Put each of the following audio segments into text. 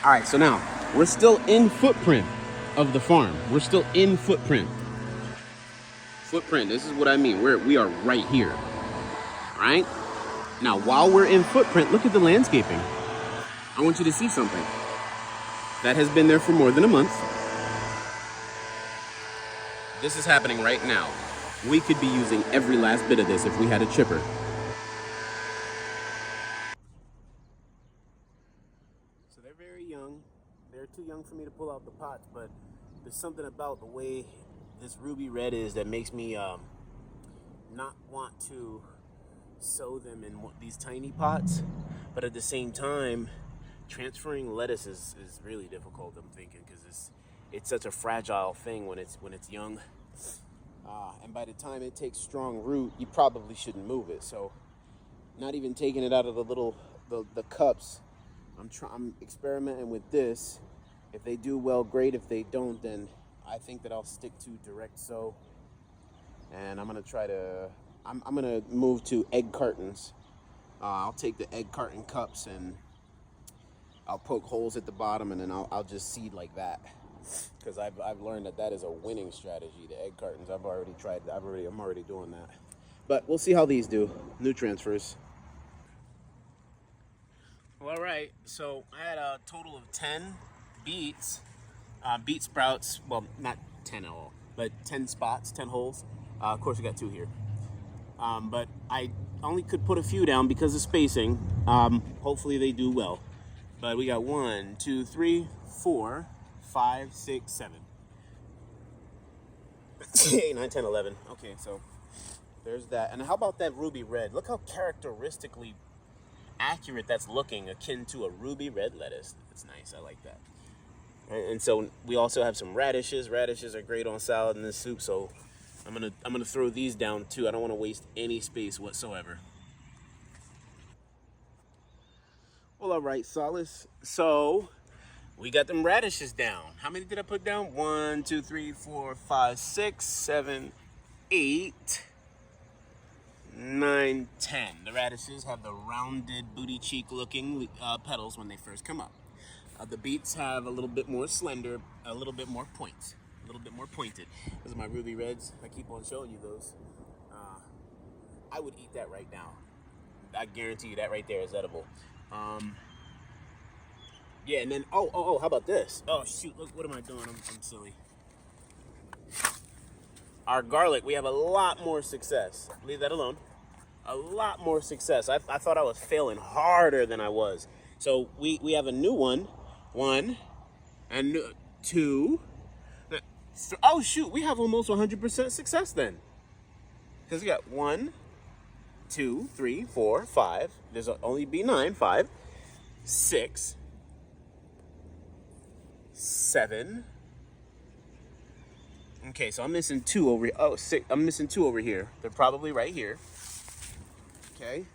All right, so now we're still in footprint of the farm. We're still in footprint. Footprint, this is what I mean. We are right here, right? Now, while we're in footprint, look at the landscaping. I want you to see something. That has been there for more than a month. This is happening right now. We could be using every last bit of this if we had a chipper. So they're very young. They're too young for me to pull out the pots, but there's something about the way this ruby red is that makes me not want to sow them in these tiny pots. But at the same time, transferring lettuce is really difficult, I'm thinking, because it's such a fragile thing when it's young. And by the time it takes strong root, you probably shouldn't move it. So not even taking it out of the cups, I'm experimenting with this. If they do well, great. If they don't, then I think that I'll stick to direct sow. And I'm gonna move to egg cartons. I'll take the egg carton cups and I'll poke holes at the bottom, and then I'll just seed like that. Because I've learned that is a winning strategy. The egg cartons, I'm already doing that. But we'll see how these do. New transfers. Well, all right. So I had a total of 10 beet sprouts. Well, not 10 at all, but 10 spots, 10 holes. Of course, we got 2 here. But I only could put a few down because of spacing. Hopefully they do well. But we got 1, 2, 3, 4, 5, 6, 7, 8, 9, 10, 11. Okay, so there's that. And how about that ruby red? Look how characteristically accurate that's looking, akin to a ruby red lettuce. It's nice. I like that. And so we also have some radishes. Radishes are great on salad and this soup, so I'm gonna throw these down too. I don't want to waste any space whatsoever. Well, all right, Solace. So we got them radishes down. How many did I put down? 1, 2, 3, 4, 5, 6, 7, 8, 9, 10. The radishes have the rounded booty cheek looking petals when they first come up. The beets have a little bit more slender, a little bit more pointed. Those are my ruby reds. I keep on showing you those. I would eat that right now. I guarantee you that right there is edible. Yeah, and then, how about this? Oh, shoot, look, what am I doing? I'm silly. Our garlic, we have a lot more success. Leave that alone. A lot more success. I thought I was failing harder than I was. So we have a new one. 1 and 2. Oh, shoot, we have almost 100% success then. Because we got 1, 2, 3, 4, 5. There's only be 9, 5, 6, 7. Okay, so I'm missing 2 over here. Oh, 6. I'm missing 2 over here. They're probably right here. Okay.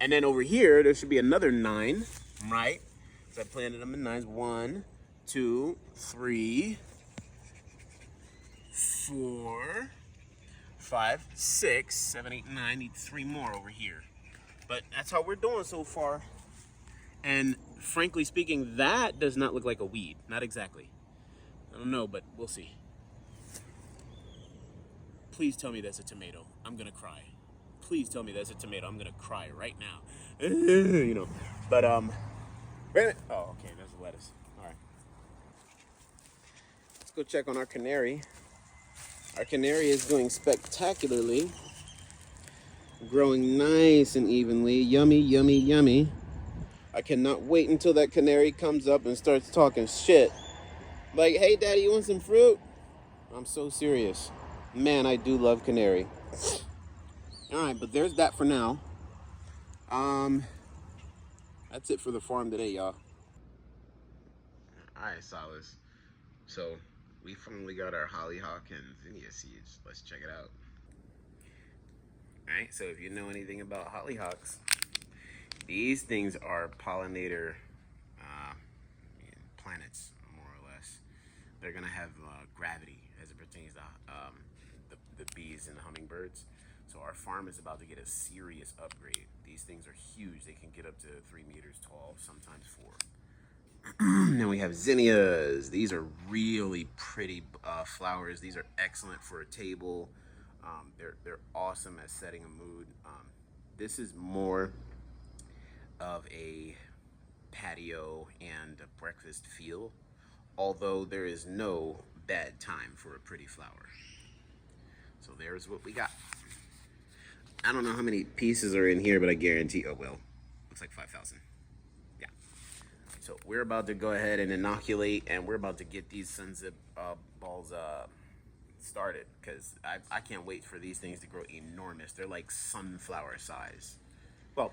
And then over here, there should be another 9, right? So I planted them in 9s. 1, 2, 3, 4, 5, 6, 7, 8, 9. Need 3 more over here. But that's how we're doing so far. And frankly speaking, that does not look like a weed. Not exactly. I don't know, but we'll see. Please tell me that's a tomato. I'm gonna cry. Please tell me that's a tomato. I'm gonna cry right now. But wait a minute. Oh, okay, there's a lettuce. All right. Let's go check on our canary. Our canary is doing spectacularly. Growing nice and evenly. Yummy, yummy, yummy. I cannot wait until that canary comes up and starts talking shit. Like, hey, Daddy, you want some fruit? I'm so serious. Man, I do love canary. All right, but there's that for now. That's it for the farm today, y'all. All right, Solace. So we finally got our hollyhock and zinnia seeds. Let's check it out. All right, so if you know anything about hollyhocks, these things are pollinator planets, more or less. They're gonna have gravity as it pertains to the bees and the hummingbirds. So our farm is about to get a serious upgrade. These things are huge. They can get up to 3 meters tall, sometimes 4. Then we have zinnias. These are really pretty flowers. These are excellent for a table. They're awesome at setting a mood. This is more of a patio and a breakfast feel, although there is no bad time for a pretty flower. So there's what we got. I don't know how many pieces are in here, but I guarantee, oh well, looks like 5,000. Yeah. So we're about to go ahead and inoculate, and we're about to get these sunzip balls started, because I can't wait for these things to grow enormous. They're like sunflower size. Well,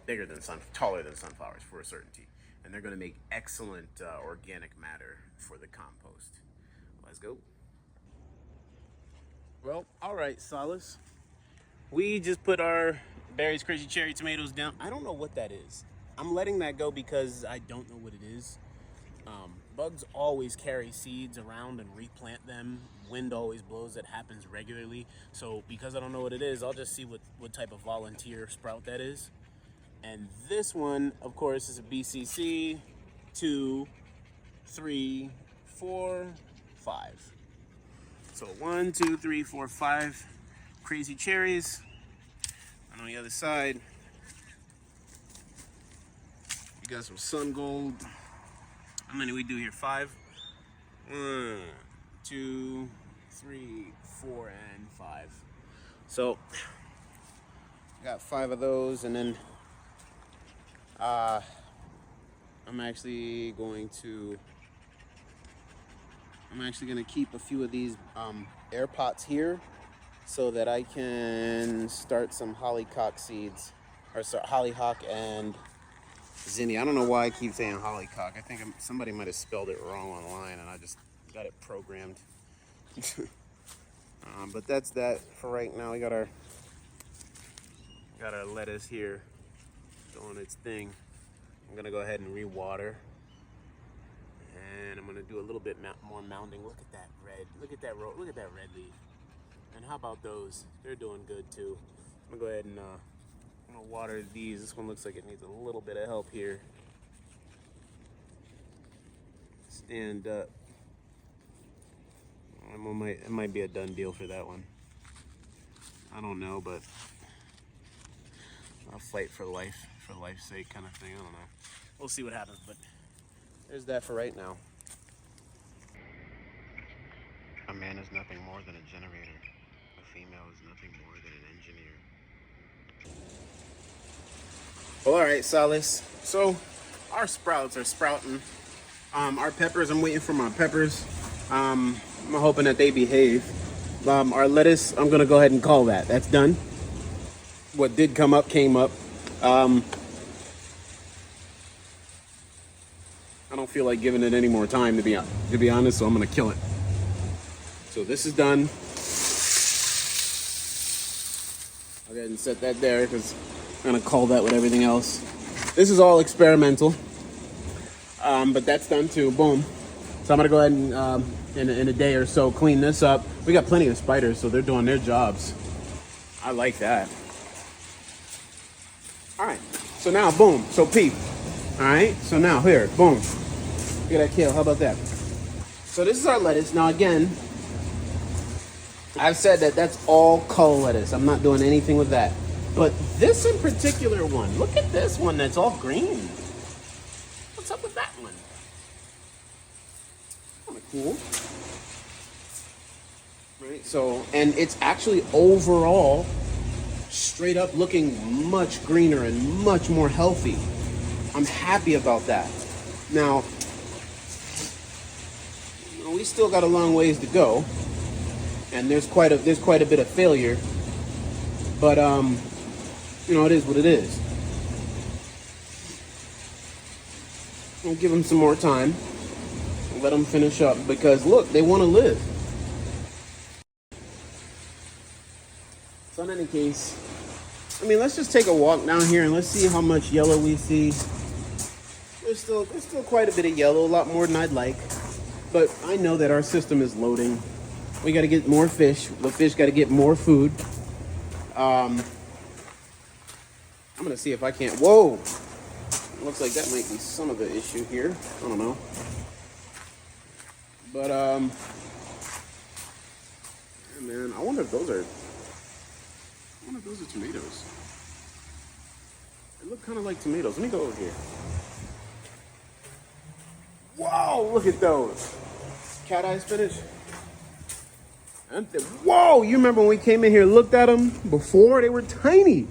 taller than sunflowers for a certainty. And they're gonna make excellent organic matter for the compost. Let's go. Well, all right, Solace. We just put our Barry's Crazy Cherry Tomatoes down. I don't know what that is. I'm letting that go because I don't know what it is. Bugs always carry seeds around and replant them. Wind always blows. That happens regularly. So because I don't know what it is, I'll just see what type of volunteer sprout that is. And this one, of course, is a BCC 2, 3, 4, 5. So 1, 2, 3, 4, 5 crazy cherries. And on the other side, you got some sun gold. How many we do here? 5. 1, 2, 3, 4, and 5. So got 5 of those, and then I'm actually going to keep a few of these air pots here so that I can start some hollyhock seeds, or sorry, hollyhock and zinnia. I don't know why I keep saying hollyhock. I think somebody might have spelled it wrong online, and I just got it programmed. But that's that for right now. We got our lettuce here doing its thing. I'm gonna go ahead and re-water, and I'm gonna do a little bit more mounding. Look at that red. Look at that red leaf. And how about those? They're doing good too. I'm gonna go ahead and I'm gonna water these. This one looks like it needs a little bit of help here. Stand up. It might be a done deal for that one. I don't know, but I'll fight for life's sake kind of thing. I don't know. We'll see what happens, but there's that for right now. A man is nothing more than a generator. A female is nothing more than an engineer. Well, all right, Solace. So our sprouts are sprouting. Our peppers, I'm waiting for my peppers. I'm hoping that they behave. Our lettuce, I'm gonna go ahead and call that. That's done. What did come up, came up. I don't feel like giving it any more time, to be honest, so I'm gonna kill it. So this is done. I'll go ahead and set that there because I'm gonna call that with everything else. This is all experimental, but that's done too. Boom. So I'm gonna go ahead and in a day or so clean this up. We got plenty of spiders, so they're doing their jobs. I like that. All right. So now, boom. So peep. All right. So now here, boom. Look at that kale. How about that? So this is our lettuce. Now again, I've said that that's all cull lettuce. I'm not doing anything with that. But this in particular one, look at this one that's all green. What's up with that one? Kind of cool. Right, so, and it's actually overall straight up looking much greener and much more healthy. I'm happy about that. Now, we still got a long ways to go, and there's quite a bit of failure, but you know, it is what it is. We'll give them some more time and let them finish up, because look, they want to live. So in any case, I mean, let's just take a walk down here and let's see how much yellow we see. There's still quite a bit of yellow, a lot more than I'd like. But I know that our system is loading. We got to get more fish. The fish got to get more food. I'm gonna see if I can't. Whoa! Looks like that might be some of the issue here. I don't know. But yeah, man, I wonder if those are tomatoes. They look kind of like tomatoes. Let me go over here. Whoa! Look at those. Cat eye spinach. Whoa! You remember when we came in here and looked at them before? They were tiny.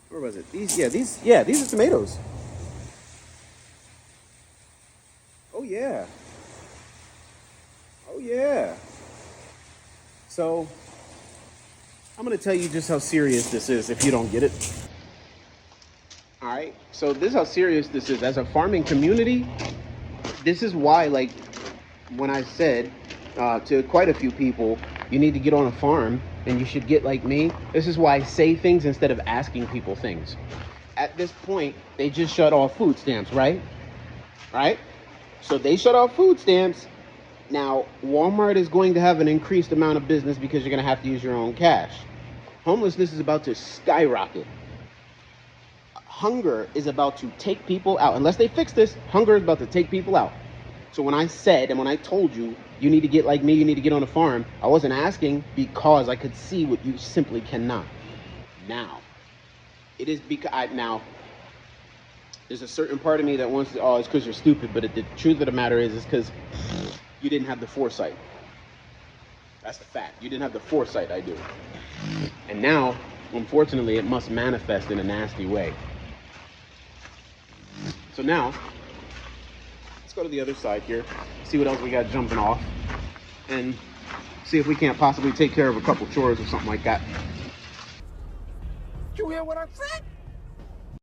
Where was it? These are tomatoes. Oh yeah. Oh yeah. So I'm gonna tell you just how serious this is if you don't get it. All right. So this is how serious this is. As a farming community, this is why, like, when I said to quite a few people, you need to get on a farm and you should get like me. This is why I say things instead of asking people things. At this point, they just shut off food stamps, right? Right? So they shut off food stamps. Now, Walmart is going to have an increased amount of business because you're going to have to use your own cash. Homelessness is about to skyrocket. Hunger is about to take people out. Unless they fix this, hunger is about to take people out. So when I said and when I told you, you need to get like me, you need to get on a farm, I wasn't asking because I could see what you simply cannot. Now, it is because now there's a certain part of me that wants to, oh, it's because you're stupid, but the truth of the matter is because you didn't have the foresight. That's the fact. You didn't have the foresight I do. And now, unfortunately, it must manifest in a nasty way. So now, let's go to the other side here, see what else we got jumping off, and see if we can't possibly take care of a couple chores or something like that. You hear what I said?